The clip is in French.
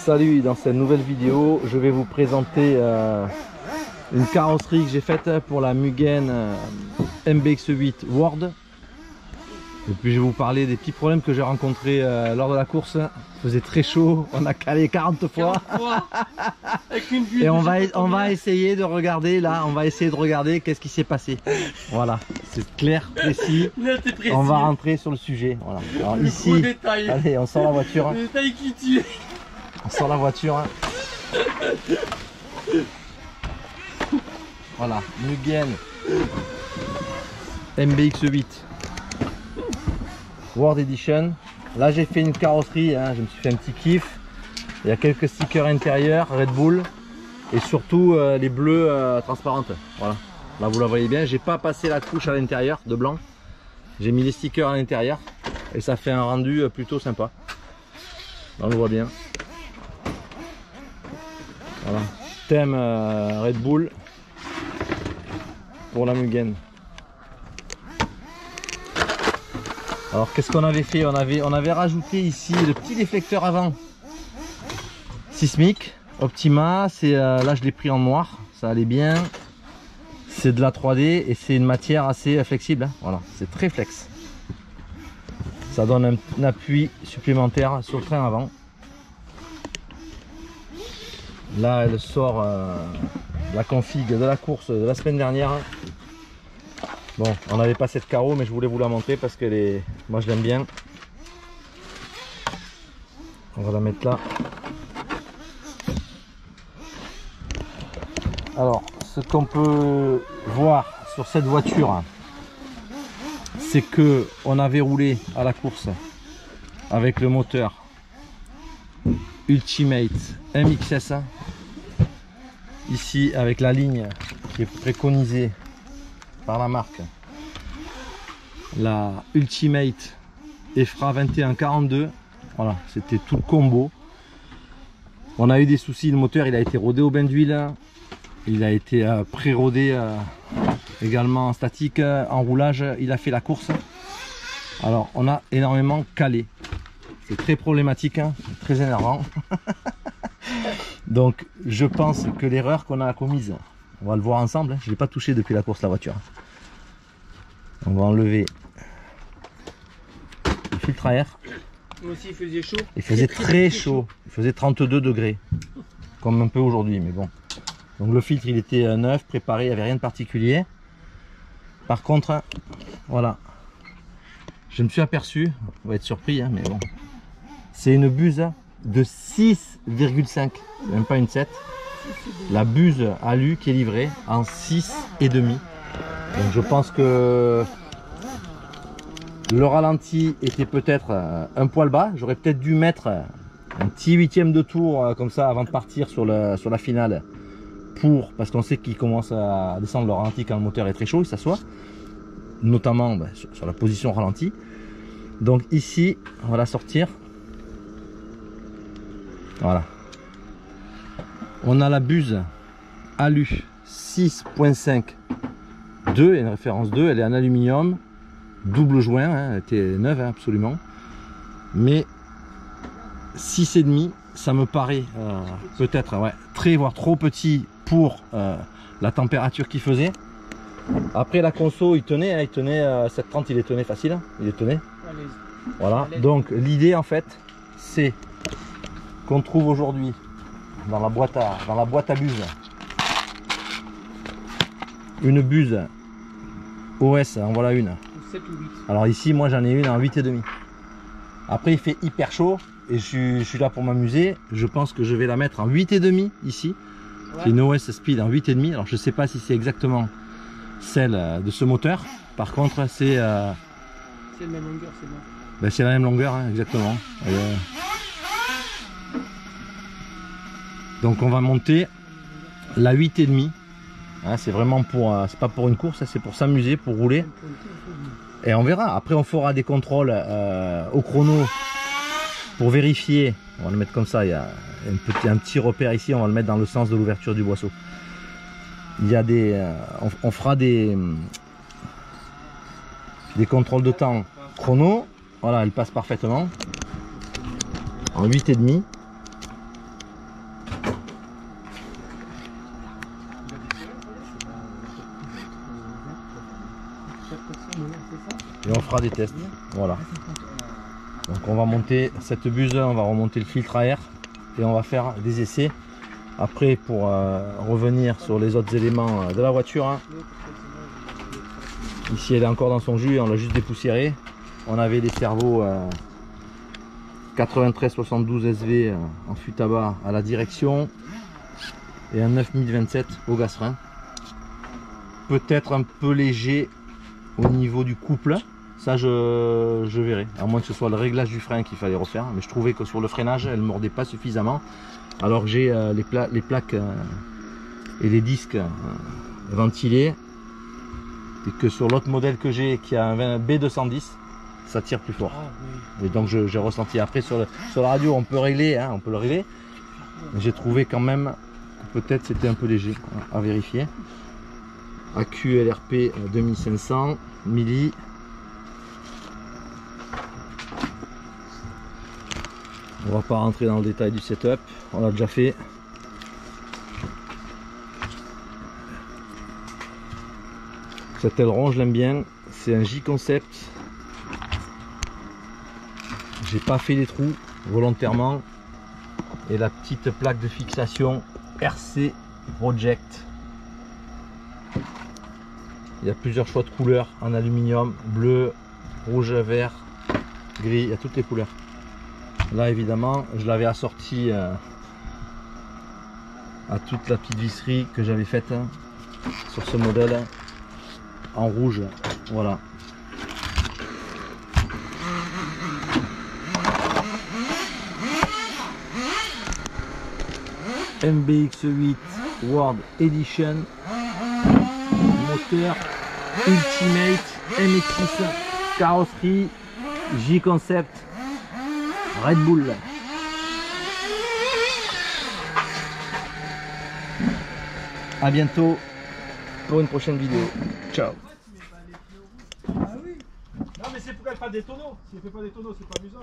Salut, dans cette nouvelle vidéo, je vais vous présenter une carrosserie que j'ai faite pour la Mugen MBX8 World. Et puis je vais vous parler des petits problèmes que j'ai rencontrés lors de la course. Il faisait très chaud, on a calé 40 fois. Avec une bulle. Et on va essayer de regarder là, on va essayer de regarder qu'est-ce qui s'est passé. Voilà, c'est clair, précis. Précis. On va rentrer sur le sujet. Voilà. Alors ici, allez, on sort la voiture. Le détail qui tue. On sort la voiture. Voilà, Mugen MBX8 World Edition. Là j'ai fait une carrosserie, hein, je me suis fait un petit kiff. Il y a quelques stickers intérieurs, Red Bull. Et surtout les bleus transparentes. Voilà, là vous la voyez bien. J'ai pas passé la couche à l'intérieur de blanc. J'ai mis les stickers à l'intérieur. Et ça fait un rendu plutôt sympa. Là on le voit bien. Voilà, thème Red Bull pour la Mugen. Alors qu'est-ce qu'on avait fait? On avait rajouté ici le petit déflecteur avant sismique Optima. C'est là je l'ai pris en noir, ça allait bien. C'est de la 3D et c'est une matière assez flexible, hein. Voilà, c'est très flex. Ça donne un appui supplémentaire sur le train avant. Là elle sort la config de la course de la semaine dernière. Bon, on n'avait pas cette carreau mais je voulais vous la montrer parce que moi je l'aime bien. On va la mettre là. Alors ce qu'on peut voir sur cette voiture, c'est que on avait roulé à la course avec le moteur Ultimate MXS, ici avec la ligne qui est préconisée par la marque, la Ultimate EFRA 2142. Voilà, c'était tout le combo. On a eu des soucis, le moteur il a été rodé au bain d'huile, il a été pré-rodé également en statique, en roulage, il a fait la course. Alors on a énormément calé. C'est très problématique, hein, très énervant. Donc je pense que l'erreur qu'on a commise, on va le voir ensemble, hein. Je ne l'ai pas touché depuis la course la voiture. On va enlever le filtre à air. Moi aussi il faisait chaud. Il faisait très chaud, il faisait 32 degrés, comme un peu aujourd'hui, mais bon. Donc le filtre il était neuf, préparé, il n'y avait rien de particulier. Par contre, voilà, je me suis aperçu, on va être surpris, hein, mais bon. C'est une buse de 6,5, même pas une 7. La buse alu qui est livrée en 6,5. Donc je pense que le ralenti était peut-être un poil bas. J'aurais peut-être dû mettre un petit 8e de tour comme ça avant de partir sur la finale. Parce qu'on sait qu'il commence à descendre le ralenti quand le moteur est très chaud, il s'assoit. Notamment sur la position ralenti. Donc ici, on va la sortir. Voilà. On a la buse alu 6.5 2, il y a une référence 2, elle est en aluminium, double joint, hein, elle était neuve, hein, absolument. Mais 6,5, ça me paraît peut-être très voire trop petit pour la température qu'il faisait. Après la conso il tenait, hein, 730, il les tenait facile, hein, il les tenait. Voilà, donc l'idée en fait c'est qu'on trouve aujourd'hui dans la boîte à buse une buse OS, en voilà une. 7 ou 8. Alors ici moi j'en ai une en 8,5. Après il fait hyper chaud et je suis là pour m'amuser. Je pense que je vais la mettre en 8,5 ici. Ouais. C'est une OS Speed en 8,5. Alors je sais pas si c'est exactement celle de ce moteur. Par contre c'est la même longueur, c'est bon. Ben, c'est la même longueur, hein, exactement. Donc on va monter la 8,5. Hein, c'est vraiment c'est pas pour une course, c'est pour s'amuser, pour rouler. Et on verra. Après on fera des contrôles au chrono pour vérifier. On va le mettre comme ça. Il y a un petit repère ici. On va le mettre dans le sens de l'ouverture du boisseau. Il y a on fera des contrôles de temps chrono. Voilà, elle passe parfaitement en 8,5. fera des tests. Voilà. Donc on va monter cette buse, on va remonter le filtre à air et on va faire des essais. Après, pour revenir sur les autres éléments de la voiture, hein, ici elle est encore dans son jus, on l'a juste dépoussiéré. On avait les servos 93-72 SV en fût tabac à la direction et un 9027 au gaz frein. Peut-être un peu léger au niveau du couple, ça je verrai, à moins que ce soit le réglage du frein qu'il fallait refaire, mais je trouvais que sur le freinage elle ne mordait pas suffisamment, alors que j'ai les plaques et les disques ventilés, et que sur l'autre modèle que j'ai qui a un B210, ça tire plus fort. Ah, oui. Et donc j'ai ressenti. Après sur la radio on peut régler, hein, on peut le régler, mais j'ai trouvé quand même que peut-être c'était un peu léger, à vérifier. Accu LRP 2500 milli. On va pas rentrer dans le détail du setup, on l'a déjà fait. Cet aileron je l'aime bien, c'est un J-Concept. J'ai pas fait les trous volontairement. Et la petite plaque de fixation RC Project. Il y a plusieurs choix de couleurs en aluminium, bleu, rouge, vert, gris, il y a toutes les couleurs. Là évidemment je l'avais assorti à toute la petite visserie que j'avais faite sur ce modèle en rouge. Voilà. MBX8 World Edition, moteur Ultimate MX6 carrosserie J-Concept Red Bull. À bientôt pour une prochaine vidéo. Ciao. Ah oui. Non mais c'est pour qu'elle fasse des tonneaux. Si elle fait pas des tonneaux, c'est pas amusant.